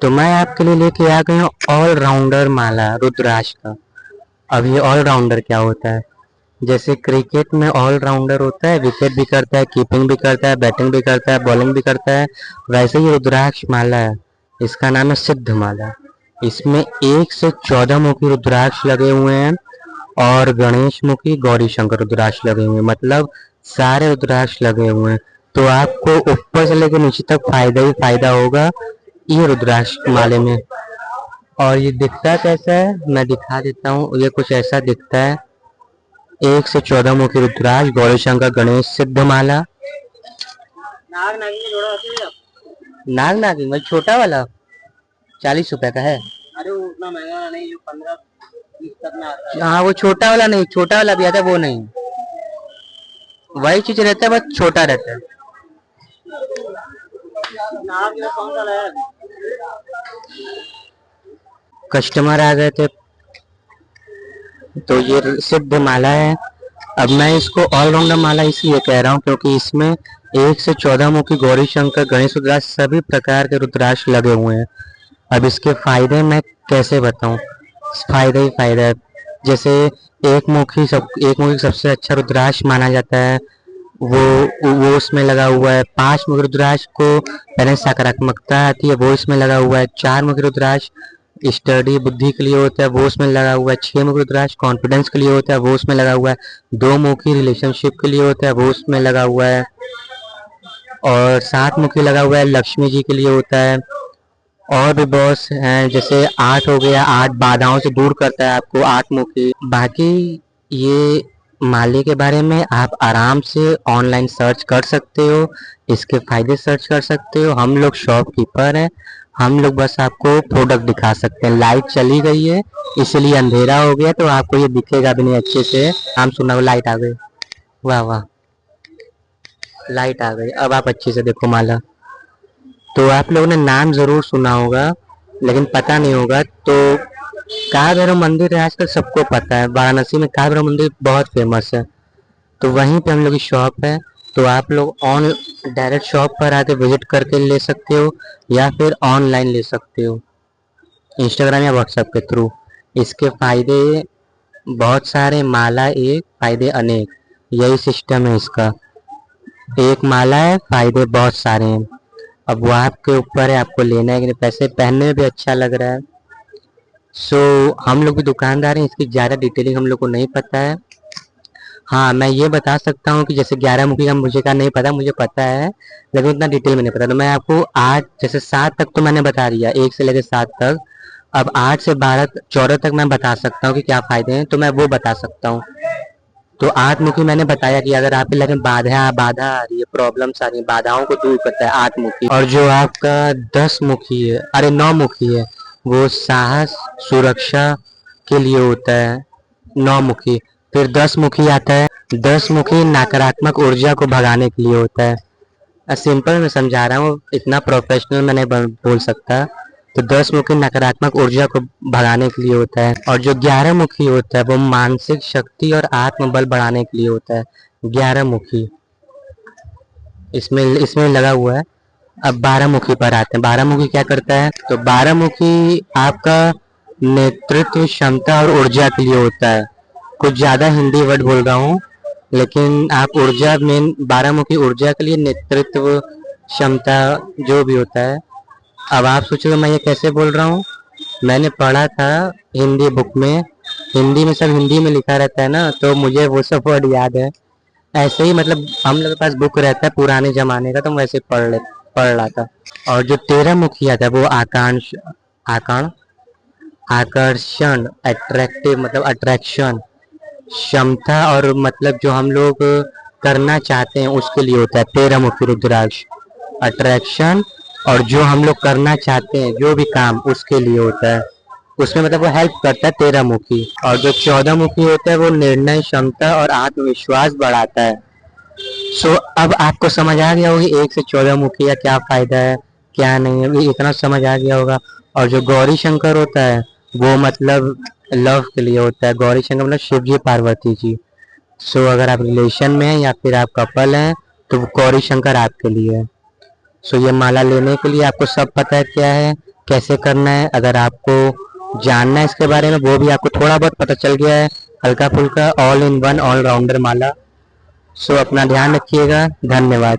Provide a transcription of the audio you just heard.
तो मैं आपके लिए लेके आ गया हूँ ऑलराउंडर माला रुद्राक्ष का। अब ये ऑलराउंडर क्या होता है? जैसे क्रिकेट में ऑलराउंडर होता है, विकेट भी करता है, कीपिंग भी करता है, बैटिंग भी करता है, बॉलिंग भी करता है, वैसे ही रुद्राक्ष माला है। इसका नाम है सिद्ध माला। इसमें 1 से 14 मुखी रुद्राक्ष लगे हुए हैं और गणेश मुखी गौरी शंकर रुद्राक्ष लगे हुए हैं, मतलब सारे रुद्राक्ष लगे हुए हैं। तो आपको ऊपर से लेकर नीचे तक फायदा ही फायदा होगा ये रुद्राक्ष माले में। और ये दिखता कैसा है मैं दिखा देता हूँ। ये कुछ ऐसा दिखता है। 1 से 14 मुखी रुद्राक्ष, गौरी शंकर, गणेश, सिद्ध माला। नाग नागिन वही छोटा वाला 40 रुपए का है। अरे उतना महंगा नहीं, जो 15-20 तक में आता है। हाँ वो छोटा वाला नहीं, छोटा वाला भी आता है, वो नहीं, वही चीज रहता है, बस छोटा रहता है। कस्टमर आ गए थे तो ये सिद्ध माला है। अब मैं इसको ऑलराउंडर माला इसलिए कह रहा हूँ क्योंकि इसमें 1 से 14 मुखी गौरी शंकर, गणेश, रुद्राक्ष सभी प्रकार के रुद्राक्ष लगे हुए हैं। अब इसके फायदे मैं कैसे बताऊं? फायदा ही फायदा है। जैसे एक मुखी सबसे अच्छा रुद्राक्ष माना जाता है, वो उसमें लगा हुआ है। 5 मुखी रुद्राक्ष को पहले सकारात्मकता आती है, वो इसमें लगा हुआ है। 4 मुखी रुद्राक्ष स्टडी बुद्धि के लिए होता है, वो उसमें लगा हुआ है। 6 मुखी रुद्राक्ष कॉन्फिडेंस के लिए होता है, वो उसमें लगा हुआ है। 2 मुखी रिलेशनशिप के लिए होता है, वो उसमें लगा हुआ है। और 7 मुखी लगा हुआ है लक्ष्मी जी के लिए होता है। और भी बहुत हैं, जैसे 8 हो गया, 8 बाधाओं से दूर करता है आपको, 8 मुखी। बाकी ये माले के बारे में आप आराम से ऑनलाइन सर्च कर सकते हो, इसके फायदे सर्च कर सकते हो। हम लोग शॉपकीपर हैं, हम लोग बस आपको प्रोडक्ट दिखा सकते हैं। लाइट चली गई है इसलिए अंधेरा हो गया, तो आपको ये दिखेगा भी नहीं अच्छे से। हम सुना लाइट आ गई, वाह वाह लाइट आ गई। अब आप अच्छे से देखो माला। तो आप लोगों ने नाम जरूर सुना होगा लेकिन पता नहीं होगा। तो काल भैरव मंदिर है, आजकल सबको पता है, वाराणसी में काल भैरव मंदिर बहुत फेमस है। तो वहीं पे हम लोग की शॉप है। तो आप लोग डायरेक्ट शॉप पर आके विजिट करके ले सकते हो या फिर ऑनलाइन ले सकते हो, इंस्टाग्राम या व्हाट्सएप के थ्रू। इसके फायदे बहुत सारे, माला एक फायदे अनेक, यही सिस्टम है इसका। एक माला है, फायदे बहुत सारे हैं। अब वो आपके ऊपर है, आपको लेना है कि नहीं। पैसे पहनने में भी अच्छा लग रहा है। सो हम लोग भी दुकानदार हैं, इसकी ज़्यादा डिटेलिंग हम लोग को नहीं पता है। हाँ मैं ये बता सकता हूँ कि जैसे 11 मुखी का मुझे का नहीं पता, मुझे पता है लेकिन उतना डिटेल में नहीं पता। तो मैं आपको 8 जैसे 7 तक तो मैंने बता दिया, 1 से लेकर 7 तक। अब 8 से 12 14 तक मैं बता सकता हूँ कि क्या फायदे हैं, तो मैं वो बता सकता हूँ। तो 8 मुखी मैंने बताया कि अगर आपके लगे बाधा आ रही है, प्रॉब्लम्स आ रही है, बाधाओं को दूर करता है 8 मुखी। और जो आपका 10 मुखी है, अरे 9 मुखी है, वो साहस सुरक्षा के लिए होता है 9 मुखी। फिर 10 मुखी आता है, 10 मुखी नकारात्मक ऊर्जा को भगाने के लिए होता है। सिंपल में समझा रहा हूँ, इतना प्रोफेशनल मैं नहीं बोल सकता। तो 10 मुखी नकारात्मक ऊर्जा को भगाने के लिए होता है। और जो 11 मुखी होता है वो मानसिक शक्ति और आत्मबल बढ़ाने के लिए होता है। 11 मुखी इसमें लगा हुआ है। अब 12 मुखी पर आते हैं। 12 मुखी क्या करता है? तो 12 मुखी आपका नेतृत्व क्षमता और ऊर्जा के लिए होता है। कुछ ज्यादा हिंदी वर्ड बोल रहा हूँ लेकिन आप ऊर्जा, मेन 12 मुखी ऊर्जा के लिए, नेतृत्व क्षमता जो भी होता है। अब आप सोचोगे मैं ये कैसे बोल रहा हूँ, मैंने पढ़ा था हिंदी बुक में, हिंदी में सब हिंदी में लिखा रहता है ना, तो मुझे वो सब वर्ड याद है। ऐसे ही मतलब हम लोग के पास बुक रहता है पुराने जमाने का, तो मैं वैसे पढ़ रहा था। और जो 13 मुखी आता है वो आकर्षण, अट्रैक्टिव मतलब अट्रैक्शन, क्षमता और मतलब जो हम लोग करना चाहते हैं उसके लिए होता है 13 मुखी रुद्राक्ष। अट्रैक्शन और जो हम लोग करना चाहते हैं जो भी काम, उसके लिए होता है। उसमें मतलब वो हेल्प करता है 13 मुखी। और जो 14 मुखी होता है वो निर्णय क्षमता और आत्मविश्वास बढ़ाता है। सो अब आपको समझ आ गया होगा 1 से 14 मुखी का क्या फायदा है क्या नहीं है, इतना समझ आ गया होगा। और जो गौरी शंकर होता है वो मतलब लव के लिए होता है। गौरी शंकर मतलब शिव जी पार्वती जी। सो अगर आप रिलेशन में हैं या फिर आप कपल हैं तो गौरी शंकर आपके लिए है। सो ये माला लेने के लिए आपको सब पता है क्या है, कैसे करना है, अगर आपको जानना है इसके बारे में, वो भी आपको थोड़ा बहुत पता चल गया है। हल्का फुल्का ऑल इन वन ऑलराउंडर माला। सो अपना ध्यान रखिएगा। धन्यवाद।